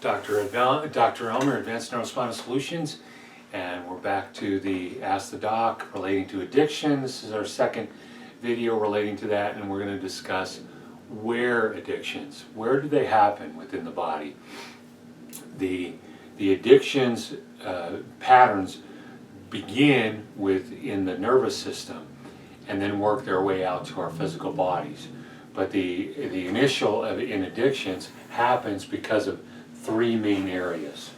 Dr. Elmer, Advanced Neurospinal Solutions, and we're back to the Ask the Doc relating to addiction. This is our second video relating to that, and we're going to discuss where addictions, where do they happen within the body? The addictions patterns begin within the nervous system and then work their way out to our physical bodies. But the initial in addictions happens because of three main areas.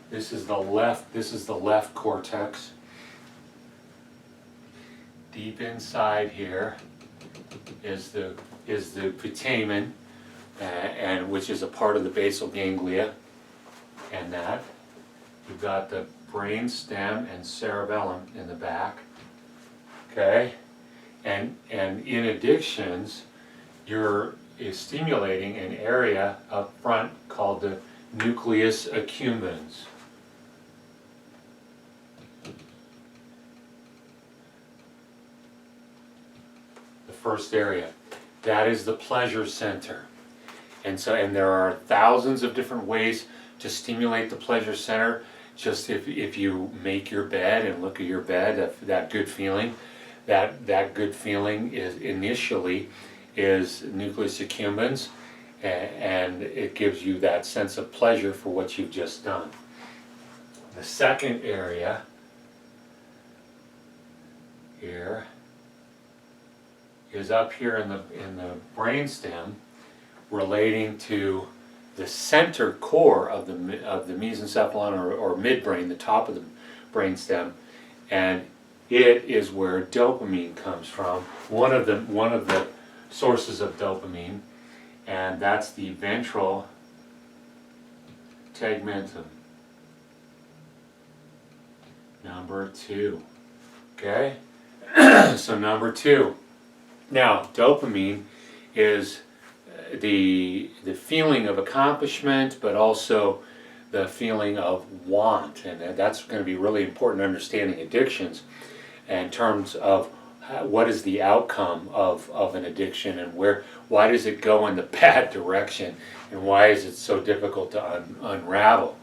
This is the left cortex. Deep inside here is the putamen, and which is a part of the basal ganglia, and that you've got the brain stem and cerebellum in the back. Okay, and in addictions, you're stimulating an area up front called the nucleus accumbens. The first area, that is the pleasure center. And there are thousands of different ways to stimulate the pleasure center. Just if you make your bed and look at your bed, that good feeling, that good feeling is initially nucleus accumbens, and it gives you that sense of pleasure for what you've just done. The second area here is up here in the brainstem, relating to the center core of the mesencephalon or midbrain, the top of the brainstem, and it is where dopamine comes from. One of the sources of dopamine, and that's the ventral tegmentum. Number 2. Okay? So number 2. Now, dopamine is the feeling of accomplishment, but also the feeling of want, and that's going to be really important understanding addictions in terms of what is the outcome of an addiction, and why does it go in the bad direction, and why is it so difficult to unravel.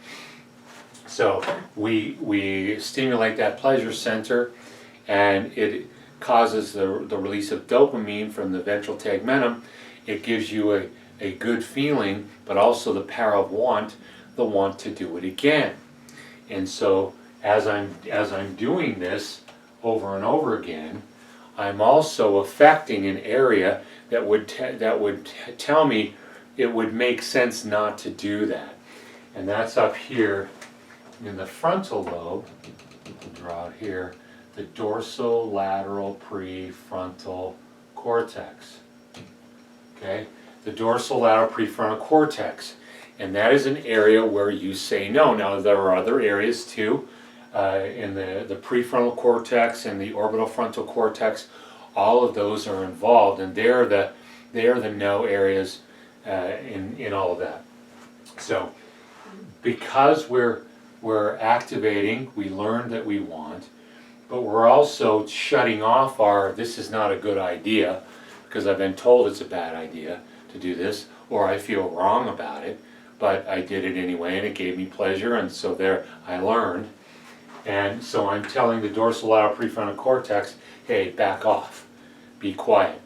So we stimulate that pleasure center, and it causes the release of dopamine from the ventral tegmentum. It gives you a good feeling, but also the power of want, the want to do it again. And so as I'm doing this over and over again, I'm also affecting an area that would tell me it would make sense not to do that. And that's up here in the frontal lobe. I'll draw it here. The dorsolateral prefrontal cortex. Okay, the dorsolateral prefrontal cortex, and that is an area where you say no. Now there are other areas too, in the prefrontal cortex and the orbital frontal cortex. All of those are involved, and they are the no areas in all of that. So, because we're activating, we learn that we want. But we're also shutting off this is not a good idea, because I've been told it's a bad idea to do this, or I feel wrong about it, but I did it anyway and it gave me pleasure, and so there I learned. And so I'm telling the dorsolateral prefrontal cortex, hey, back off, be quiet.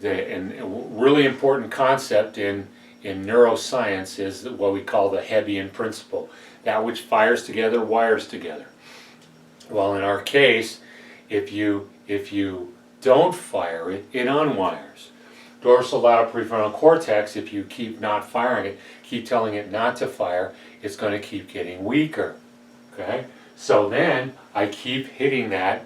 And a really important concept in neuroscience is what we call the Hebbian principle. That which fires together wires together. Well, in our case, if you don't fire it, it unwires. Dorsolateral prefrontal cortex, if you keep not firing it, keep telling it not to fire, it's going to keep getting weaker. Okay? So then I keep hitting that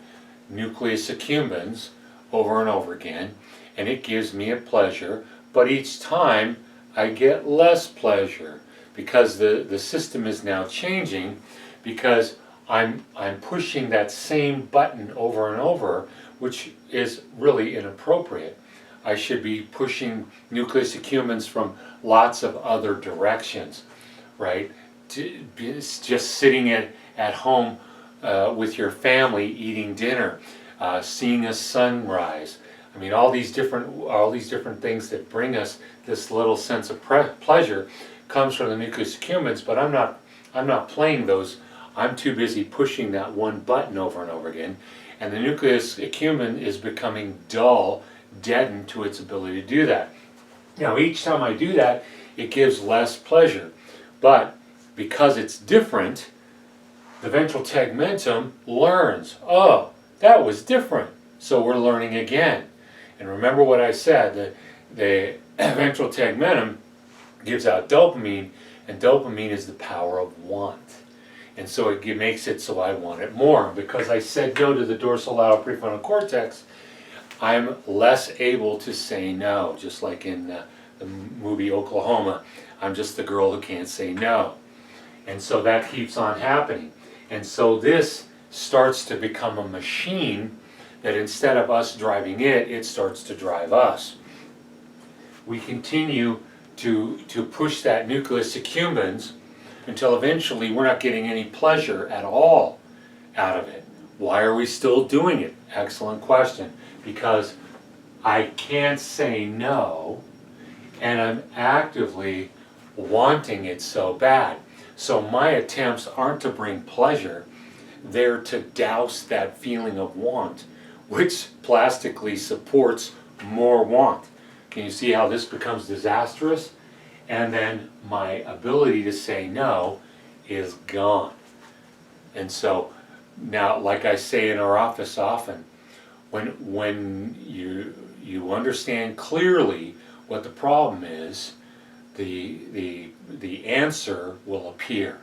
nucleus accumbens over and over again, and it gives me a pleasure, but each time I get less pleasure because the system is now changing, because I'm pushing that same button over and over, which is really inappropriate. I should be pushing nucleus accumbens from lots of other directions, right? Just sitting at home with your family eating dinner, seeing a sunrise, I mean, all these different things that bring us this little sense of pleasure comes from the nucleus accumbens, but I'm not playing those. I'm too busy pushing that one button over and over again, and the nucleus accumbens is becoming dull, deadened to its ability to do that. Now, each time I do that, it gives less pleasure, but because it's different, the ventral tegmentum learns, oh, that was different, so we're learning again. And remember what I said, the ventral tegmentum gives out dopamine, and dopamine is the power of want. And so it makes it so I want it more. Because I said no to the dorsolateral prefrontal cortex, I'm less able to say no, just like in the movie Oklahoma. I'm just the girl who can't say no. And so that keeps on happening. And so this starts to become a machine that instead of us driving it, it starts to drive us. We continue to push that nucleus accumbens until eventually we're not getting any pleasure at all out of it. Why are we still doing it? Excellent question. Because I can't say no, and I'm actively wanting it so bad. So my attempts aren't to bring pleasure, they're to douse that feeling of want, which plastically supports more want. Can you see how this becomes disastrous? And then my ability to say no is gone. And so now, like I say in our office often, when you understand clearly what the problem is, the answer will appear.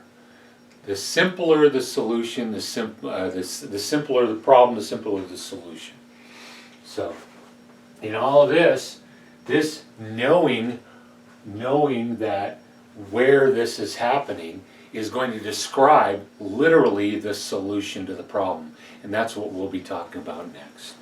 The simpler the solution, the simpler the problem, the simpler the solution. So, in all of this knowing that where this is happening is going to describe literally the solution to the problem. And that's what we'll be talking about next.